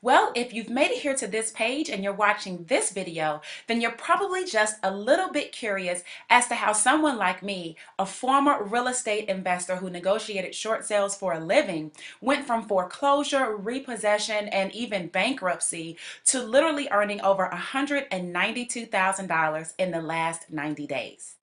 Well, if you've made it here to this page and you're watching this video, then you're probably just a little bit curious as to how someone like me, a former real estate investor who negotiated short sales for a living, went from foreclosure, repossession, and even bankruptcy to literally earning over $192,000 in the last 90 days.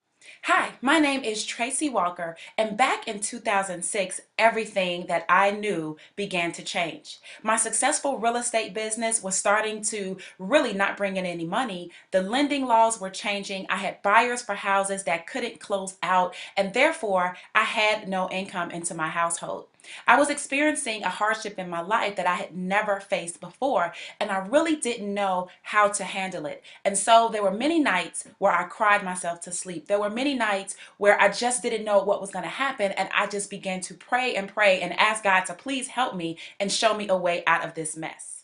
Hi, my name is Tracy Walker, and back in 2006, everything that I knew began to change. My successful real estate business was starting to really not bring in any money. The lending laws were changing. I had buyers for houses that couldn't close out, and therefore I had no income into my household. I was experiencing a hardship in my life that I had never faced before, and I really didn't know how to handle it. And so there were many nights where I cried myself to sleep. There were many nights where I just didn't know what was going to happen, and I just began to pray and ask God to please help me and show me a way out of this mess.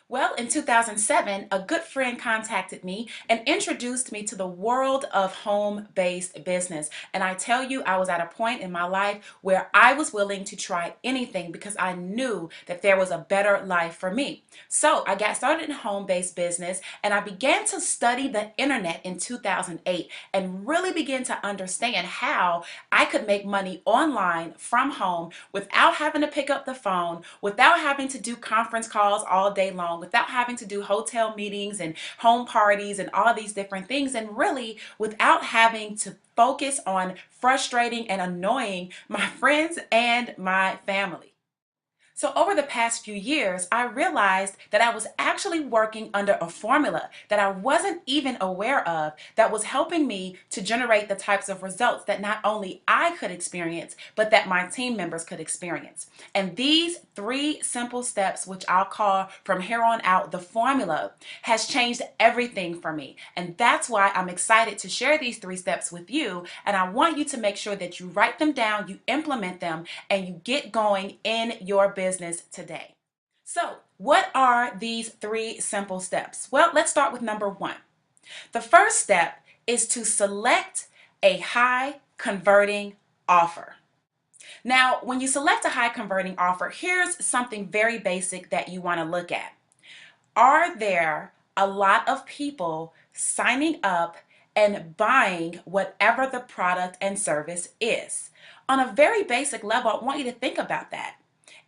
Well, in 2007, a good friend contacted me and introduced me to the world of home-based business. And I tell you, I was at a point in my life where I was willing to try anything because I knew that there was a better life for me. So I got started in home-based business and I began to study the internet in 2008 and really begin to understand how I could make money online from home without having to pick up the phone, without having to do conference calls all day long, without having to do hotel meetings and home parties and all of these different things, and really without having to focus on frustrating and annoying my friends and my family. So over the past few years, I realized that I was actually working under a formula that I wasn't even aware of that was helping me to generate the types of results that not only I could experience, but that my team members could experience. And these three simple steps, which I'll call from here on out the formula, has changed everything for me. And that's why I'm excited to share these three steps with you. And I want you to make sure that you write them down, you implement them, and you get going in your business today. So, what are these three simple steps? Well, let's start with number one. The first step is to select a high converting offer. Now, when you select a high converting offer, here's something very basic that you want to look at. Are there a lot of people signing up and buying whatever the product and service is? On a very basic level, I want you to think about that.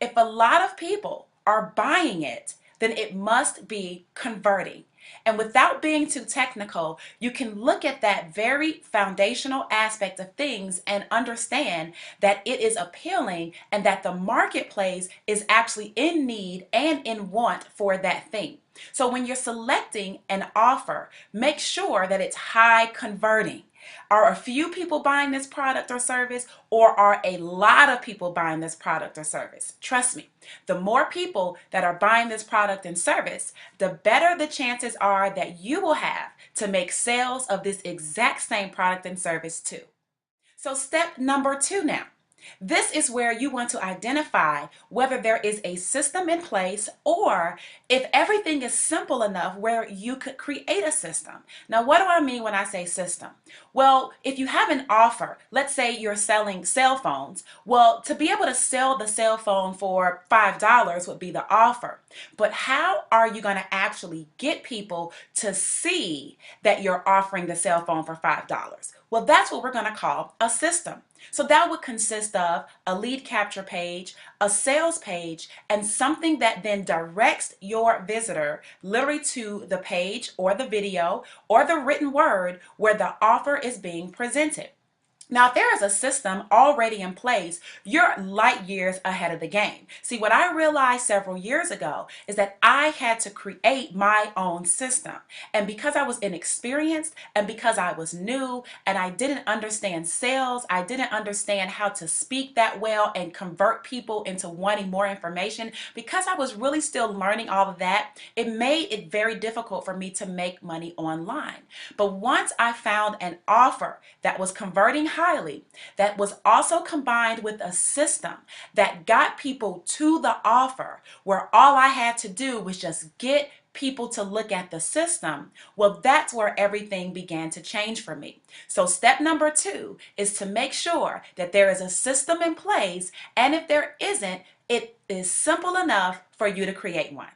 If a lot of people are buying it, then it must be converting. And without being too technical, you can look at that very foundational aspect of things and understand that it is appealing and that the marketplace is actually in need and in want for that thing. So when you're selecting an offer, make sure that it's high converting. Are a few people buying this product or service, or are a lot of people buying this product or service? Trust me, the more people that are buying this product and service, the better the chances are that you will have to make sales of this exact same product and service too. So step number two now. This is where you want to identify whether there is a system in place or if everything is simple enough where you could create a system. Now, what do I mean when I say system? Well, if you have an offer, let's say you're selling cell phones, well, to be able to sell the cell phone for $5 would be the offer. But how are you going to actually get people to see that you're offering the cell phone for $5? Well, that's what we're going to call a system. So that would consist of a lead capture page, a sales page, and something that then directs your visitor literally to the page or the video or the written word where the offer is being presented. Now, if there is a system already in place, you're light years ahead of the game. See, what I realized several years ago is that I had to create my own system. And because I was inexperienced and because I was new and I didn't understand sales, I didn't understand how to speak that well and convert people into wanting more information, because I was really still learning all of that, it made it very difficult for me to make money online. But once I found an offer that was converting highly, that was also combined with a system that got people to the offer where all I had to do was just get people to look at the system, well, that's where everything began to change for me. So step number two is to make sure that there is a system in place, and if there isn't, it is simple enough for you to create one.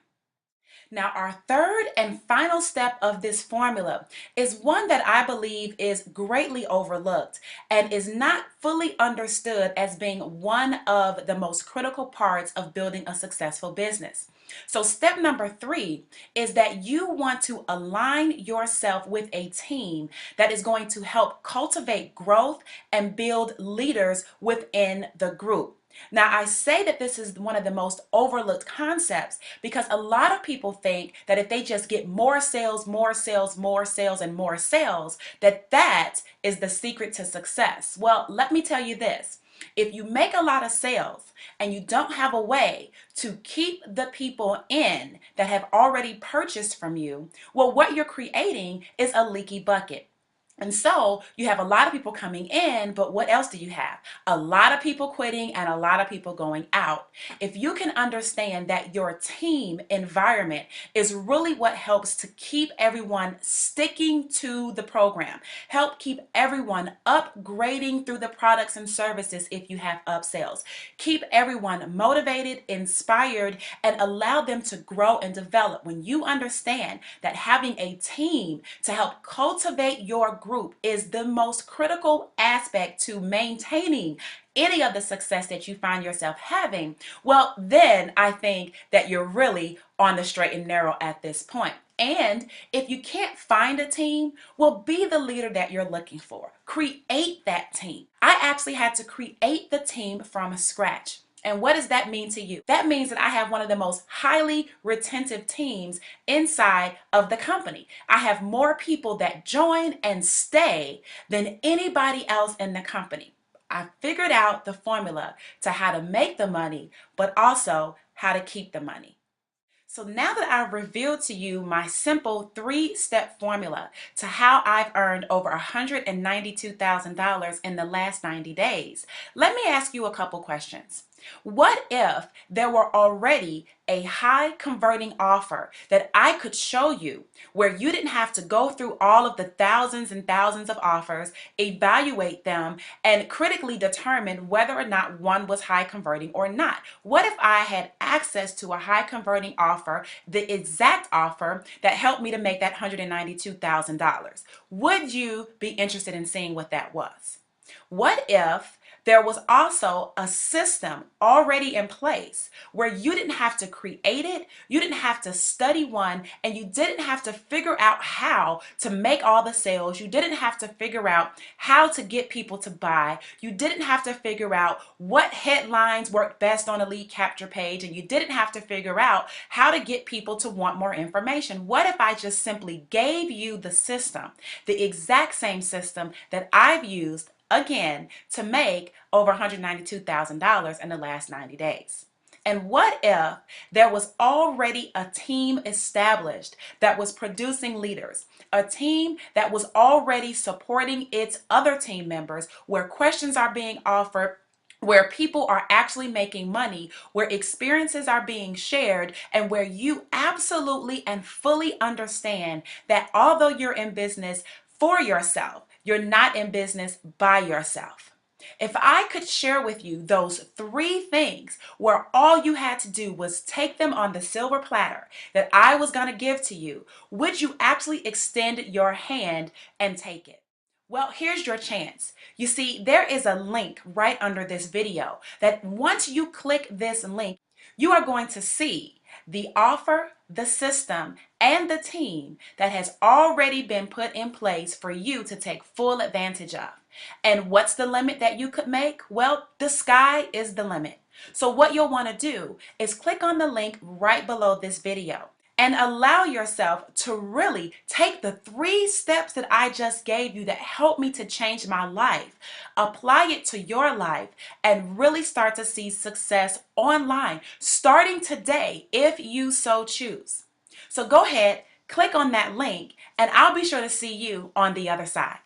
Now, our third and final step of this formula is one that I believe is greatly overlooked and is not fully understood as being one of the most critical parts of building a successful business. So, step number three is that you want to align yourself with a team that is going to help cultivate growth and build leaders within the group. Now, I say that this is one of the most overlooked concepts because a lot of people think that if they just get more sales, more sales, more sales, and more sales, that is the secret to success. Well, let me tell you this. If you make a lot of sales and you don't have a way to keep the people in that have already purchased from you, well, what you're creating is a leaky bucket. And so you have a lot of people coming in, but what else do you have? A lot of people quitting and a lot of people going out. If you can understand that your team environment is really what helps to keep everyone sticking to the program, help keep everyone upgrading through the products and services if you have upsells, keep everyone motivated, inspired, and allow them to grow and develop. When you understand that having a team to help cultivate your group is the most critical aspect to maintaining any of the success that you find yourself having, well, then I think that you're really on the straight and narrow at this point. And if you can't find a team, well, be the leader that you're looking for. Create that team. I actually had to create the team from scratch. And what does that mean to you? That means that I have one of the most highly retentive teams inside of the company. I have more people that join and stay than anybody else in the company. I figured out the formula to how to make the money, but also how to keep the money. So now that I've revealed to you my simple three-step formula to how I've earned over $192,000 in the last 90 days, let me ask you a couple questions. What if there were already a high converting offer that I could show you where you didn't have to go through all of the thousands and thousands of offers, evaluate them, and critically determine whether or not one was high converting or not? What if I had access to a high converting offer, the exact offer that helped me to make that $192,000? Would you be interested in seeing what that was? What if there was also a system already in place where you didn't have to create it, you didn't have to study one, and you didn't have to figure out how to make all the sales, you didn't have to figure out how to get people to buy, you didn't have to figure out what headlines work best on a lead capture page, and you didn't have to figure out how to get people to want more information? What if I just simply gave you the system, the exact same system that I've used again to make over $192,000 in the last 90 days? And what if there was already a team established that was producing leaders, a team that was already supporting its other team members, where questions are being offered, where people are actually making money, where experiences are being shared, and where you absolutely and fully understand that although you're in business for yourself, you're not in business by yourself? If I could share with you those three things where all you had to do was take them on the silver platter that I was going to give to you, would you actually extend your hand and take it? Well, here's your chance. You see, there is a link right under this video that once you click this link, you are going to see the offer, the system, and the team that has already been put in place for you to take full advantage of. And what's the limit that you could make? Well, the sky is the limit. So what you'll want to do is click on the link right below this video and allow yourself to really take the three steps that I just gave you that helped me to change my life, apply it to your life, and really start to see success online starting today if you so choose. So go ahead, click on that link, and I'll be sure to see you on the other side.